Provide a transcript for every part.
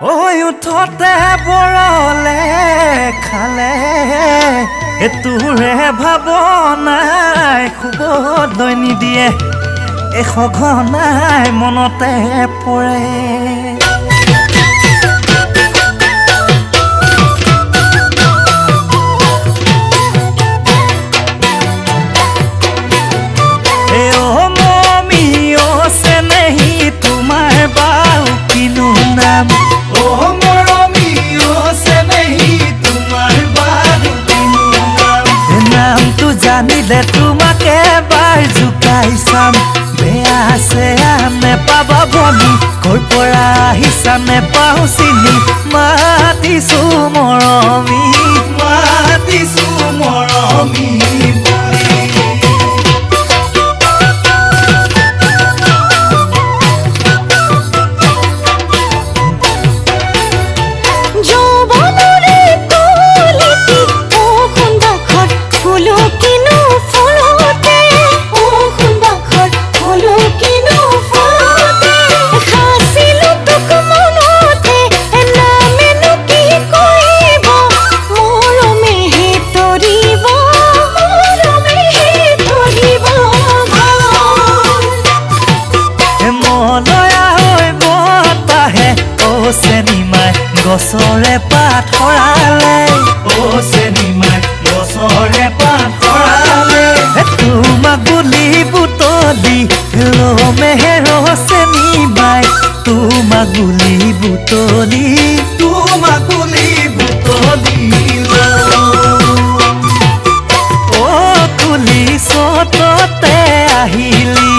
ওই উঠতে বৰলে খালে তোৰে ভাৱনাই শুবলৈ নিদিয়ে সঘনাই মনতে পৰে জানিলে তোমাকে বাৰ জুকাই চাম বেয়া চেয়া নেপাবা ভনী কৰ পৰা আহিছা নেপাওঁ চিনি মাতিছো মৰমী গছৰে পাত সৰালে চেনিমাই গছৰে পাত সৰালে তোমাক বুলি বুটলি মেহেৰ চেনিমাই তোমাক বুলি বুটলি কুলি চততে আহিলি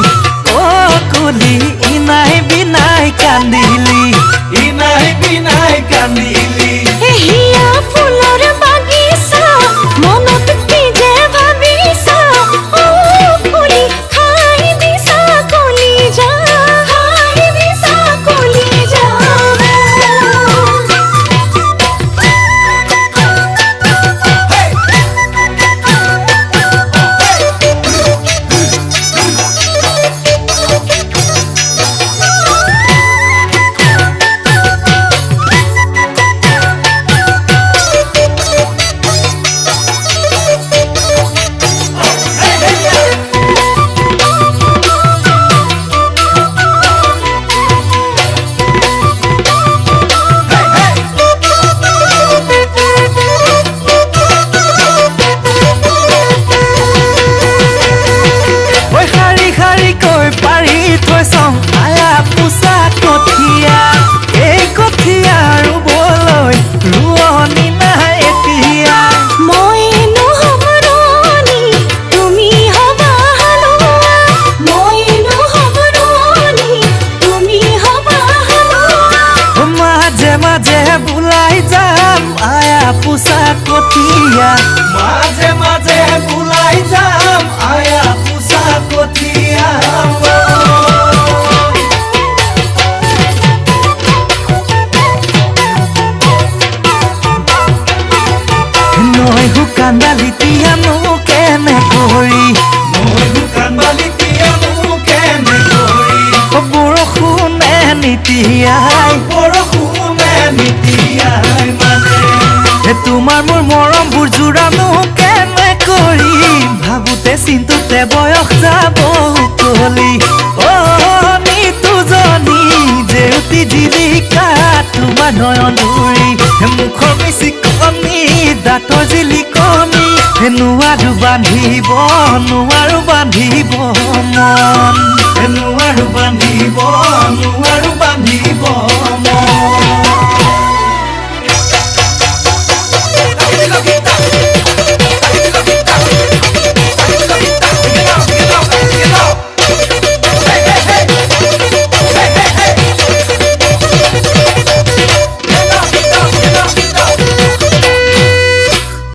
কুলি ইনাই বিনাই কান্দিলি হিয়া ফুলৰ বাগিচা মনত কি যে ভাবিছা ফুলি খাই দিছা কলিজা মাঝে মাঝে বুলাই যাম আয়া পুষা কঠিয়া নৈ শুকান বালিতিয়ানো কেনে কৰি বৰষুণে নিতিয়াই তোমাৰ মোৰ মৰমবোৰ জোৰানো কেনে কৰি ভাবোতে চিন্তুতে বয়স যাব কলি নিতুজনী জেউতি জিলিকা তোমাৰ নয়ন ধৰি মুখৰ মিচিকনি দাঁতৰ জিলিকনি নোৱাৰো বান্ধিব মন